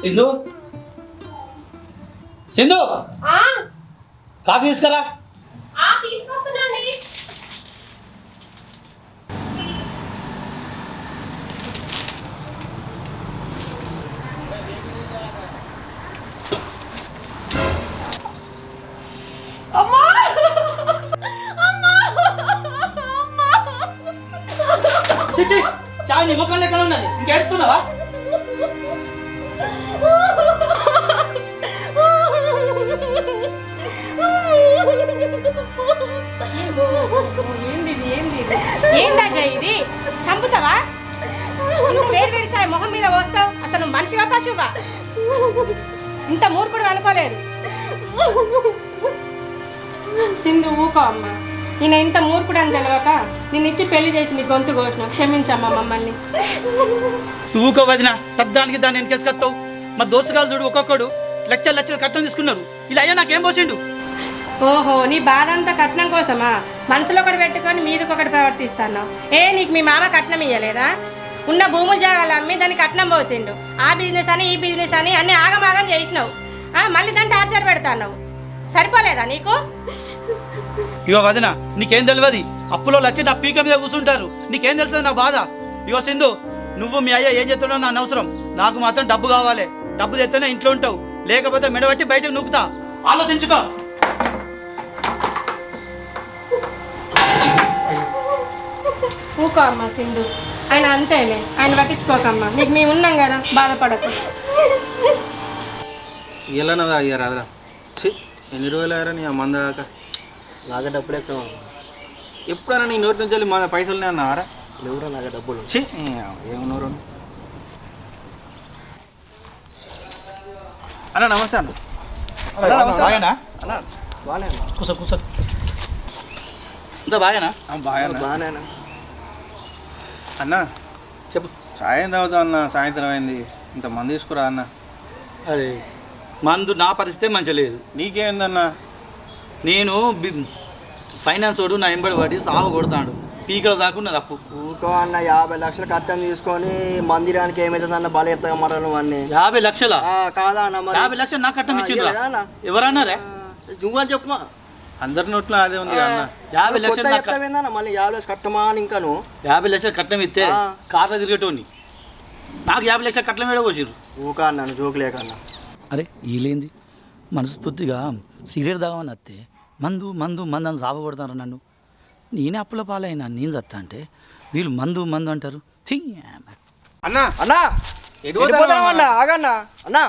Sindhu Sindhu coffee తీసుకురా. తీసుకొస్తానండి. అమ్మా అమ్మా చిచ్చి చాయ్ నీ ముఖం లెక్కన ఉన్నది, ఇంకేడుస్తున్నావా? ఏందా జై ఇది? చంపుతావా? నువ్వు వేడి వేడి చాయ్ మొహం మీద పోస్తావు. అసలు నువ్వు మనిషివా పశువా? ఇంత మూర్ఖుడు అనుకోలేదు. సింధు ఊకో అమ్మా, ఈయన ఇంత మూర్ఖుడు అని తెలియక నిన్నిచ్చి పెళ్లి చేసి నీ గొంతు కోసిన. క్షమించమ్మా మమ్మల్ని. నువ్వు ఊకో వదిన, పెద్దానికి దాన్ని వెనకేసుకొస్తావు. మా దోస్తుగాలు చూడు ఒక్కొక్కడు లక్షలు లక్షలు కట్నం తీసుకున్నారు. ఇలా అయ్యా నాకేం పోసిండు? ఓహో, నీ బాధ అంతా కట్నం కోసమా? మనసులో ఒకటి పెట్టుకొని మీదకొకటి ప్రవర్తిస్తున్నావు. నీకు మీ మామ కట్నం ఇయ్యలేదా? ఉన్న భూములు జాగాలు అమ్మి దాన్ని కట్నం పోసిండు. ఆ బిజినెస్ అని ఈ బిజినెస్ అని అన్ని ఆగమాగం చేసినావు. మళ్ళీ దాన్ని టార్చర్ పెడతావు. సరిపోలేదా నీకు? ఇగో వదిన, నీకేం తెలియదు. అప్పులో లచ్చి నా పీక మీద కూర్చుంటారు. నీకేం తెలుస్తుంది నా బాధ? ఇగో సింధు, నువ్వు మీ అయ్యా ఏం చేస్తాడో నా అనవసరం. నాకు మాత్రం డబ్బు కావాలి. డబ్బు తెస్తేనే ఇంట్లో ఉంటావు, లేకపోతే మెడబట్టి బయటకు నూకుతా. ఆలోచించుకో. ఊకో అమ్మా సింధు, ఆయన అంతేలే, ఆయన పట్టించుకోకమ్మా. నీకు మేము ఉన్నాం కదా, బాధపడకు. ఇలానదా అయ్యా రాదురా. ఎన్ని రోజులు అయ్యారా నీ మంద దాకా? నాకే డబ్బులు ఎక్కువ. ఎప్పుడైనా నీ నోటి నుంచి వెళ్ళి మన పైసలు అన్నారా? లేవురా నాకే డబ్బులు. ఏమన్నారు అన్న? నమస్తే అన్న. బాగానా? అన్న బాగానే అన్న. కూర్చో కూర్చో. ఇంత బాగానా? బాగానే అన్న. అన్న చెప్పు. సాయం తాగుతావు అన్న, సాయంత్రం అయింది. ఇంత మంది తీసుకురా అన్న. అరే మందు నా పరిస్థితే మంచి లేదు. నీకేందన్నా? నేను ఫైనాన్స్ వాడు నా ఎంబడి వాడి సాగు కొడతాడు. పీకల దాకున్నది అప్పు. ఊకో అన్న, 50 లక్షలు కట్టం తీసుకొని మందిరానికి ఏమవుతుంది అన్న? బల చెప్తా మరలు అన్నీ. 50 లక్షల? కాదా అన్న? 50 లక్షలు నాకు కట్టం ఇచ్చిండ్రా? అన్న ఎవరన్నారే? నువ్వని చెప్పమా. అందరి నోట్లో అదే ఉంది అన్న. 50 లక్షలు చెప్తావేందన్న? మళ్ళీ 50 లక్షలు కట్టమా అని ఇంకా నువ్వు 50 లక్షలు కట్నం ఇస్తే కార్లో తిరిగేటోని. నాకు 50 లక్షలు కట్నం వేడ పోసిర్రు. ఊకా అన్న, జోకు లేకన్నా. అరే వీలేంది మనస్ఫూర్తిగా సిగరెట్ తాగమని వస్తే మందు మందు మందు అని సాగు కొడతారు నన్ను. నేనే అప్పుల పాలైనా నేను చస్తా అంటే వీళ్ళు మందు మందు అంటారు. అన్నా అన్నా అన్నా, ఆగన్నా అన్నా.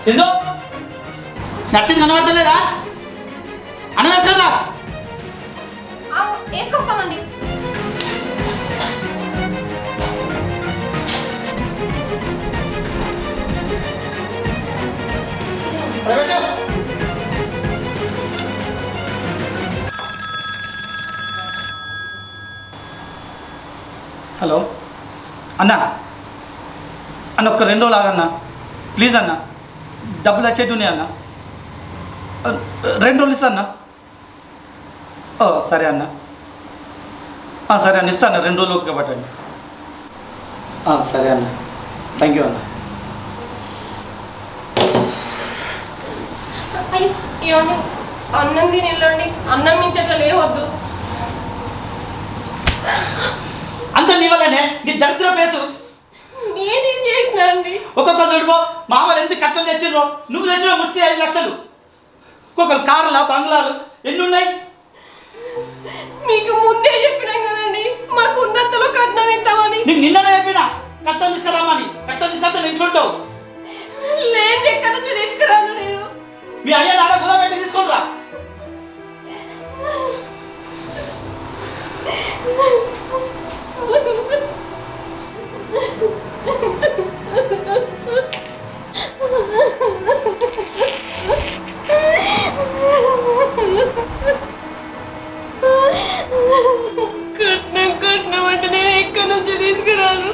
సింధు నచ్చింది కనబడతలేదా? అన్నం వేసుకురా. వేసుకొస్తామండి. హలో అన్న, అన్న ఒక్క 2 రోజులు ఆగన్నా ప్లీజ్ అన్న. డబ్బులు వచ్చేటి ఉన్నాయి అన్న. 2 రోజులు ఇస్తా అన్న. సరే అన్న. సరే అన్న, ఇస్తాను. 2 రోజులు ఓపిక పట్టండి. సరే అన్న, థ్యాంక్ యూ అన్న. ఇవ్వండి, అన్నం తిని వెళ్ళండి. అన్నం నుంచి అట్లా లేవద్దు. అంత నీ వల్లనే నీ దరిద్ర పేసు. నేనేం చేసినా అండి? ఒక్కొక్క చూడుకో, మామూలు ఎంత కట్టలు తెచ్చిర్రో. నువ్వు తెచ్చిన ముష్టి 5 లక్షలు. ఒక్కొక్కరు కార్లా బంగ్లాలు ఎన్ని ఉన్నాయి? మీకు ముందే చెప్పినాం కదండి, మాకు ఉన్నంతలో కట్నం ఇస్తామని. నీకు నిన్ననే చెప్పినా కట్టం తీసుకురామని. కట్టం తీసుకొస్తే నీ ఇంట్లో ఉంటావు. లేదు, ఎక్కడి నుంచి తీసుకురాను నేను. మీ అయ్య నాడ గుల పెట్టి తీసుకొని రా. కట్నం అంటే నేను ఎక్కడి నుంచి తీసుకురాను.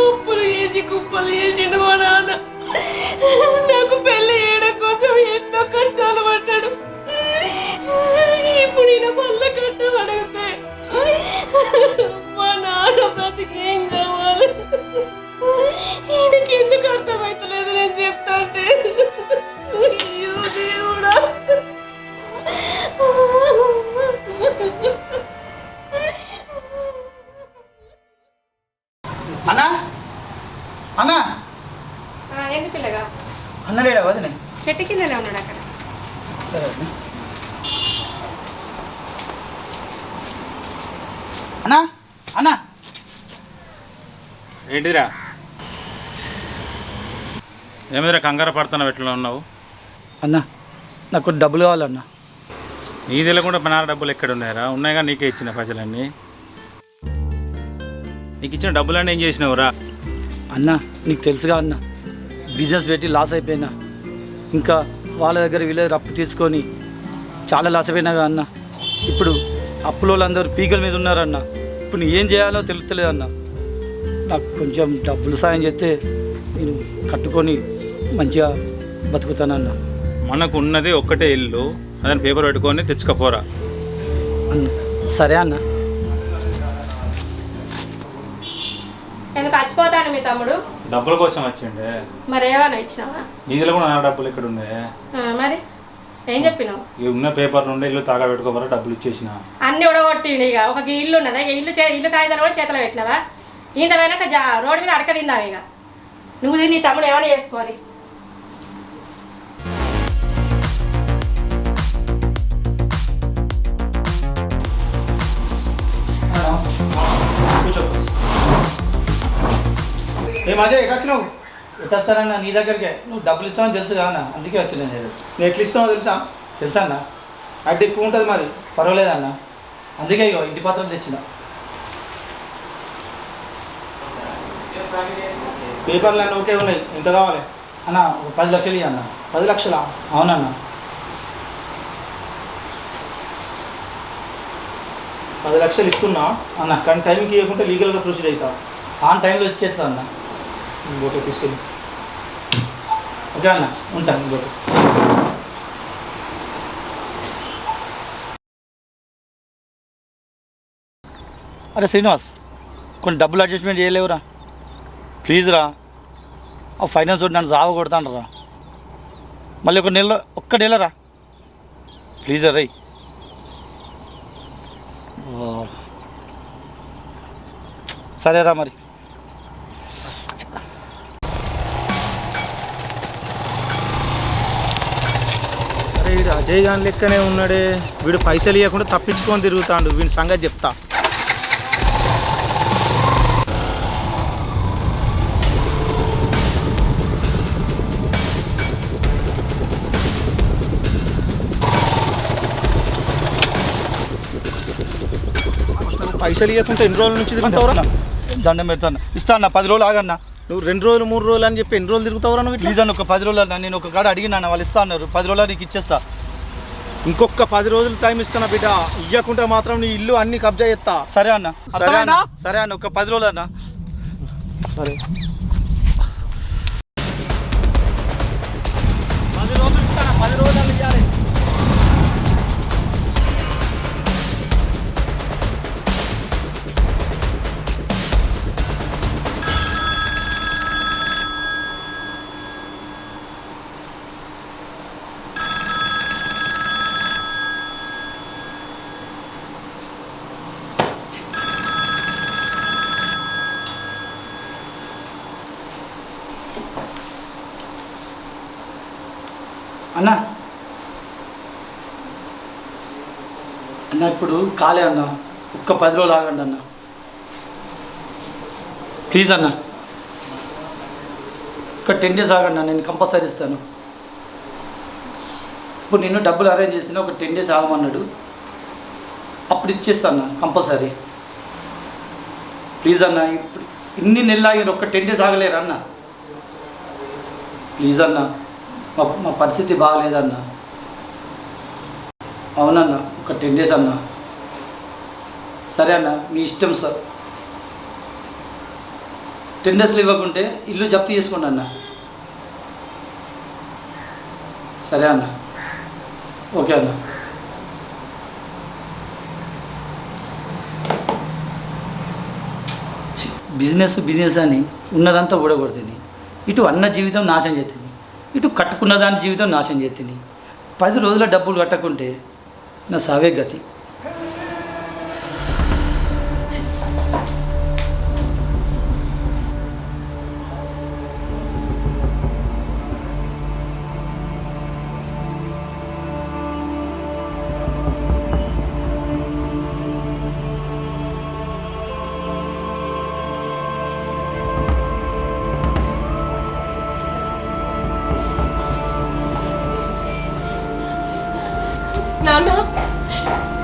అప్పులు చేసి కుప్పలు చేసిండు మా నాన్న. నాకు పెళ్లి చేయడం కోసం ఎన్నో కష్టాలు పడ్డాడు. ఇప్పుడు ఈయన మళ్ళీ కట్నం అడిగితే మా నాన్న బ్రతికేం కావాలి? ఈయనకి ఎందుకు అర్థమవుతలేదు నేను చెప్తా అంటే. అయ్యో దేవుడా. అన్నా అన్నా ఏంది పిల్లగా? అన్నలేడా వదినే? చెట్టు కిందనే ఉన్నాడు అక్కడ. సరే అన్న. అన్నా అన్నా ఏంటిరా ఏమిదిరా కంగారు పడుతున్నావు ఎట్లా ఉన్నావు? అన్నా నాకు డబ్బులు కావాలన్నా. నీ తెలియకుండా పనార డబ్బులు ఎక్కడ ఉన్నాయరా? ఉన్నాయిగా నీకే ఇచ్చిన పైసలన్నీ. నీకు ఇచ్చిన డబ్బులన్నీ ఏం చేసినావురా? అన్నా నీకు తెలుసుగా అన్న, బిజినెస్ పెట్టి లాస్ అయిపోయినా, ఇంకా వాళ్ళ దగ్గర వీళ్ళ దగ్గర అప్పు తీసుకొని చాలా లాస్ అయిపోయినాగా అన్న. ఇప్పుడు అప్పుల వాళ్ళందరూ పీకల మీద ఉన్నారన్న. ఇప్పుడు నేను ఏం చేయాలో తెలుస్తలేదన్న. నాకు కొంచెం డబ్బులు సాయం చేస్తే నేను కట్టుకొని మంచిగా బతుకుతానన్న. మనకు ఉన్నది ఒక్కటే ఇల్లు, అదని పేపర్ పెట్టుకొని తెచ్చుకపోరా అన్న. సరే అన్న. ఎందుకు చచ్చిపోతాడు మీ తమ్ముడు? డబ్బుల కోసం వచ్చిండే. మరి ఏమన్నా ఇచ్చినావా? నీదిలో కూడా నా డబ్బులు ఎక్కడ ఉన్నాయి? మరి ఏం చెప్పినావు? ఇవి ఉన్న పేపర్లు ఉండే ఇల్లు తాగా పెట్టుకోమరా డబ్బులు ఇచ్చేసిన. అన్నీ ఉడగొట్టిండు. ఇక ఒక ఇల్లు ఉన్నదా? ఇక ఇల్లు కాగితాలు కూడా చేతిలో పెట్టినావా? ఇంత వెనక రోడ్డు మీద అడక తిందావు. ఇక నువ్వు నీ తమ్ముడు ఏమైనా చేసుకోవాలి. ఏ మజా ఎటు వచ్చినావు? ఎటు వస్తానన్నా నీ దగ్గరికే. నువ్వు డబ్బులు ఇస్తావని తెలుసు కదా అన్న, అందుకే వచ్చి నేను నేను ఎట్లా ఇస్తామో తెలుసా? తెలుసా అన్న? అడ్డు ఎక్కువ ఉంటుంది మరి. పర్వాలేదన్న, అందుకే ఇగో ఇంటి పాత్రలు తెచ్చిన. పేపర్లు అన్నీ ఓకే ఉన్నాయి. ఎంత కావాలి అన్న? ఒక 10 లక్షలు ఇవ్వ అన్న. 10 లక్షలా? అవునన్న. 10 లక్షలు ఇస్తున్నా అన్న కానీ టైంకి ఇవ్వకుంటే లీగల్గా ప్రొసీడ్ అవుతా. ఆన్ టైంలో ఇచ్చేస్తా అన్న. ఓకే తీసుకెళ్ళి. ఓకే అన్న, ఉంటాను. ఇంకోటి అరే శ్రీనివాస్, కొన్ని డబ్బులు అడ్జస్ట్మెంట్ చేయలేవురా ప్లీజ్ రా. ఆ ఫైనాన్స్ తోటి నన్ను సాగు కొడతాను రా. మళ్ళీ ఒక్క నెల రా ప్లీజ్ రా. సరేరా మరి. అరే వీడు అజయ్ గాని లెక్కనే ఉన్నాడే. వీడు పైసలు ఇవ్వకుండా తప్పించుకొని తిరుగుతాడు. వీడి సంగతి చెప్తా. పైసలు ఇవ్వకుంటే ఎన్ని రోజుల నుంచి తిరుగుతావురా? దండం పెడతాను. ఇస్తా అన్న, 10 రోజులు ఆగన్నా. నువ్వు 2 రోజులు 3 రోజులు అని చెప్పి ఎన్ని రోజులు తిరుగుతావురా నువ్వు? ప్లీజ్ అన్న, ఒక 10 రోజులు అన్న. నేను ఒక కాడ అడిగినా వాళ్ళు ఇస్తా అన్నారు. 10 రోజులు నీకు ఇచ్చేస్తా. ఇంకొక 10 రోజులు టైం ఇస్తున్నా బిడ్డ. ఇవ్వకుంటే మాత్రం నీ ఇల్లు అన్ని కబ్జా చేస్తా. సరే అన్న. అర్థమైందా? సరే అన్న, ఒక 10 రోజులు అన్న. సరే 10 రోజులు ఇస్తాను. 10 రోజులు ఇవ్వాలి. అన్న అన్న ఇప్పుడు కాలే అన్న. ఒక్క 10 రోజులు ఆగండి అన్న ప్లీజ్ అన్న. ఒక 10 డేస్ ఆగండి అన్న, నేను కంపల్సరీ ఇస్తాను. ఇప్పుడు నేను డబ్బులు అరేంజ్ చేసిన ఒక 10 డేస్ ఆగమన్నాడు. అప్పుడు ఇచ్చేస్తాను అన్న కంపల్సరీ. ప్లీజ్ అన్న, ఇప్పుడు ఇన్ని నెలలు ఆగిన ఒక 10 days ఆగలేరు అన్న. ప్లీజ్ అన్న, మా పరిస్థితి బాగలేదన్న. అవునన్న, ఒక 10 days అన్న. సరే అన్న, మీ ఇష్టం సార్. 10 daysలో ఇవ్వకుంటే ఇల్లు జప్తు చేసుకోండి అన్న. సరే అన్న, ఓకే అన్న. బిజినెస్ అని ఉన్నదంతా ఊడగొడుతుంది. ఇటు అన్న జీవితం నాశనం చేస్తుంది, ఇటు కట్టుకున్న దాని జీవితం నాశనం చేస్తుంది. 10 రోజుల డబ్బులు కట్టకుంటే నా సావే గతి. నానా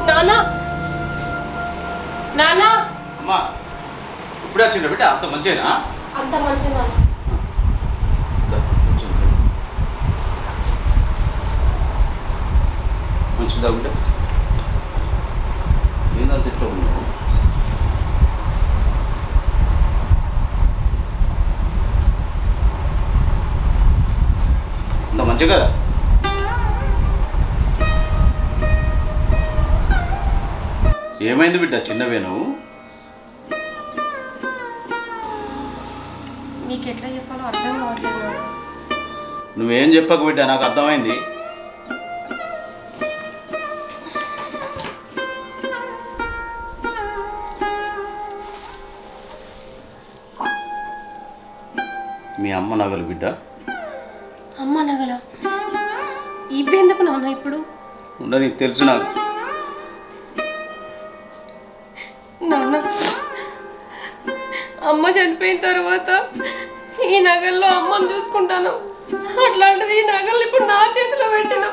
నానా నానా అమ్మా ఇప్పుడు వచ్చిండ బిడ్డ, అంత మంచిగా అంత మంచిగా మంచిదా బిడ్డ? ఏందంత ఇట్లా ఉన్నావు? అంత మంచిగా కదా? ఏమైంది బిడ్డ, చిన్నవేను? నీకు ఎట్లా చెప్పాలో అర్థం కావట్లేదు. నువ్వేం చెప్పకు బిడ్డ, నాకు అర్థమైంది. మీ అమ్మ నగలు బిడ్డ. అమ్మ నగల ఇవెందుకు నాన్న ఇప్పుడు? నీకు తెలుసు నాకు. నాన్న, అమ్మ చనిపోయిన తర్వాత ఈ నగల్లో అమ్మని చూసుకుంటాను, అట్లాంటిది ఈ నగలు ఇప్పుడు నా చేతిలో పెట్టినా.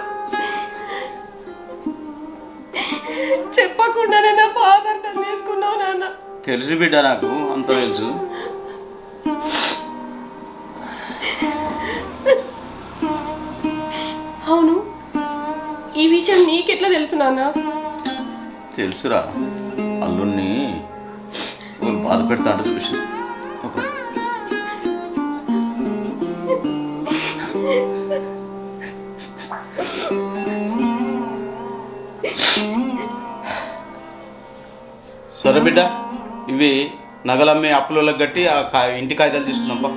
చెప్పకుండానే నా బాధ అర్థం చేసుకున్నావు నాన్న. తెలుసు బిడ్డ, నాకు అంత తెలుసు. అవును, ఈ విషయం నీకెట్లా తెలుసు నాన్న? తెలుసురా, అల్లుణ్ణి వాళ్ళు బాధ పెడతా అంటే చూసి. సరే బిడ్డ, ఇవి నగలమ్మే అప్పులకు కట్టి ఆ ఇంటి కాగితాలు తీసుకుందాంపా.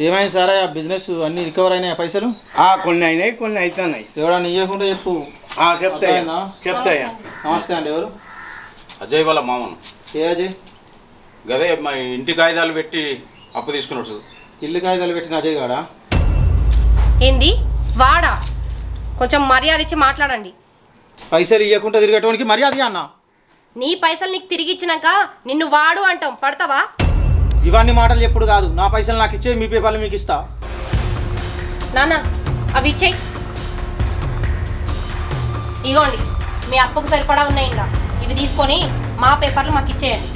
ఏమైంది సారా, బిజినెస్ అన్నీ రికవర్ అయినాయా పైసలు? కొన్ని అయినాయి, కొన్ని అవుతున్నాయి. ఎవడన్నా ఇవ్వకుండా చెప్పు. చెప్తాయా చెప్తాయా. నమస్తే అండి. ఎవరు? అజయ్ వాళ్ళ మామను. ఏ అజయ్? గదే మా ఇంటి కాగితాలు పెట్టి అప్పు తీసుకున్నాడు చూడు. ఇల్లు కాగితాలు పెట్టిన అజయ్ గాడా? ఏంది వాడా? కొంచెం మర్యాద ఇచ్చి మాట్లాడండి. పైసలు ఇవ్వకుండా తిరిగేటోనికి మర్యాద అన్న. నీ పైసలు నీకు తిరిగి ఇచ్చినాక నిన్ను వాడు అంటాం, పడతావా? ఇవన్నీ మాటలు ఎప్పుడు కాదు. నా పైసలు నాకు ఇచ్చే, మీ పేపర్లు మీకు ఇస్తా. నాన్న, అవి ఇచ్చేయి. ఇగోండి, మీ అప్పుకు సరిపడా ఉన్నాయి ఇంకా. ఇవి తీసుకొని మా పేపర్లు మాకు ఇచ్చేయండి.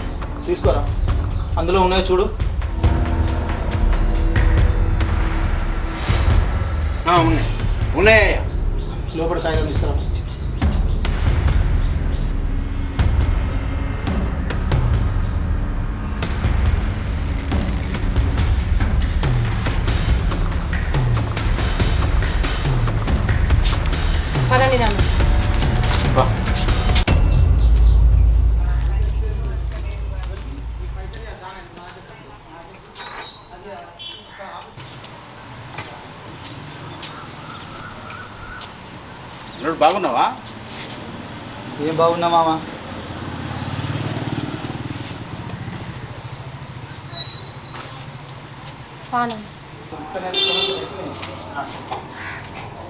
తీసుకోరా, అందులో ఉన్నాయో చూడు. ఉన్నాయి ఉన్నాయా? లోపల కాగితం తీసుకురా. పదండి నాన్న. బాగున్నావా? ఏం బాగున్నా మామ.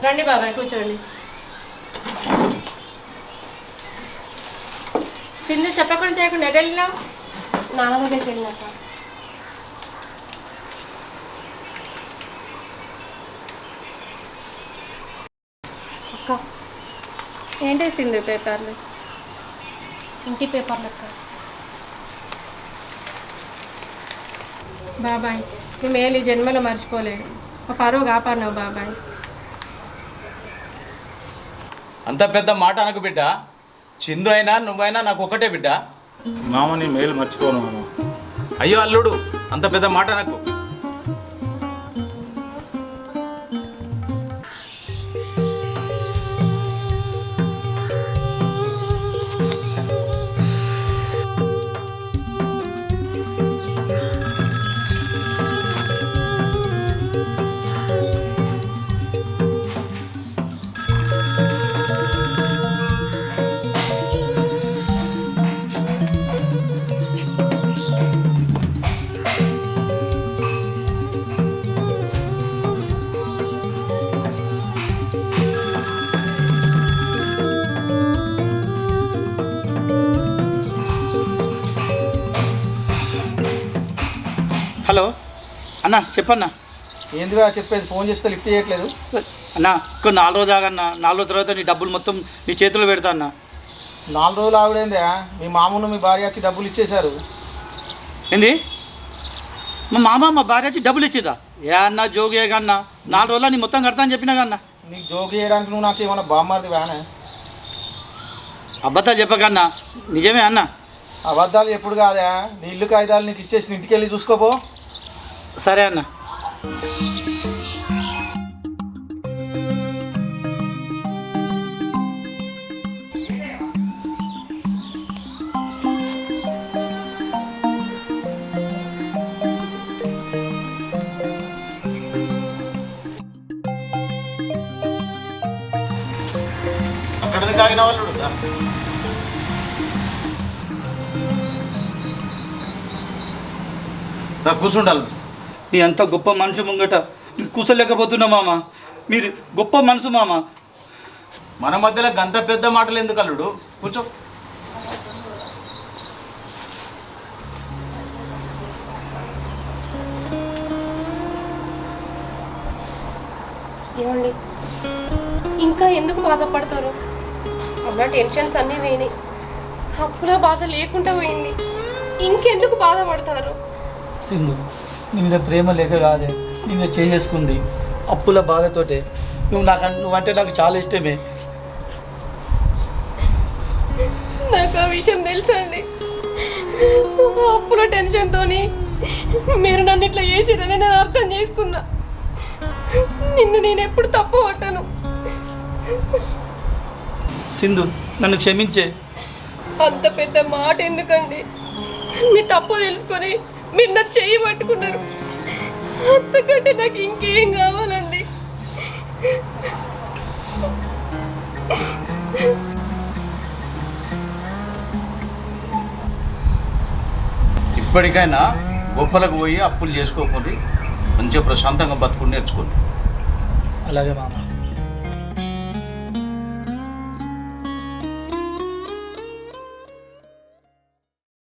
రండి బాబాయ్, కూర్చోండి. సింధు చెప్పకుండా చేయకుండా ఎటు వెళ్ళినావు? నాన్న దగ్గరికి వెళ్ళినాక. అక్క ఏంటి సింధు పేపర్లు? ఇంటి పేపర్లు అక్క. బాబాయ్ మీ మేలు ఈ జన్మలో మర్చిపోలేను. ఒక పరువు కాపాడినావు బాబాయ్. అంత పెద్ద మాట అనకు బిడ్డ. చిందు అయినా నువ్వైనా నాకు ఒకటే బిడ్డ. మామ నీ మేలు మర్చిపోను మామ. అయ్యో అల్లుడు, అంత పెద్ద మాట నాకు. హలో అన్న, చెప్పన్నా. ఏందివా చెప్పేది? ఫోన్ చేస్తే లిఫ్ట్ చేయట్లేదు. అన్న ఇంకో 4 రోజు ఆగన్నా. 4 రోజుల తర్వాత నీ డబ్బులు మొత్తం నీ చేతిలో పెడతా అన్న. 4 రోజులు ఆవిడేందా? మీ మామూలు మీ భార్య వచ్చి డబ్బులు ఇచ్చేశారు. ఏంది? మా మామ మా భార్య వచ్చి డబ్బులు ఇచ్చిందా? ఏ అన్న జోగి కన్నా 4 రోజుల్లో నీ మొత్తం కడతా అని చెప్పినా కన్నా. నీకు జోక్ చేయడానికి నువ్వు నాకు ఏమన్నా బామ్మారిది వేనే? అబద్ధాలు చెప్పకన్నా, నిజమే అన్న. అబద్ధాలు ఎప్పుడు కాదా? నీ ఇల్లు కాగితాలు నీకు ఇచ్చేసి ఇంటికి వెళ్ళి చూసుకోపో. సరే అన్న. అక్కడ కాగిన వాళ్ళు కూర్చుండాలి. నీ అంత గొప్ప మనిషి ముంగట కూసలేకపోతున్నా మామ. మీరు గొప్ప మనసు మామ. మన మధ్యలో గంత పెద్ద మాటలు ఎందుకు అల్లుడు? కూర్చో. ఏమండి ఇంకా ఎందుకు బాధపడతారు? అన్న టెన్షన్స్ అన్నీ పోయినాయి, అప్పుల బాధ లేకుండా పోయింది. ఇంకెందుకు బాధపడతారు? సింధు, నీ మీద ప్రేమ లేక కాదే నీ మీద చేసుకుంది. అప్పుల బాధతోటే. నువ్వంటే నాకు చాలా ఇష్టమే. నాకు ఆ విషయం తెలుసండి. అప్పుల టెన్షన్తో మీరు నన్ను ఇట్లా చేసిరని నేను అర్థం చేసుకున్నా. నిన్ను నేను ఎప్పుడు తప్పు పట్టాను. సింధు, నన్ను క్షమించే. అంత పెద్ద మాట ఎందుకండి? మీ తప్పు తెలుసుకొని మీరు నా చెయ్యి పట్టుకున్నారు. అంతకంటే నాకు ఇంకేం కావాలండి? ఇప్పటికైనా గొప్పలకు పోయి అప్పులు చేసుకోకుండా మంచిగా ప్రశాంతంగా బతుకుని నేర్చుకోండి. అలాగే మామ.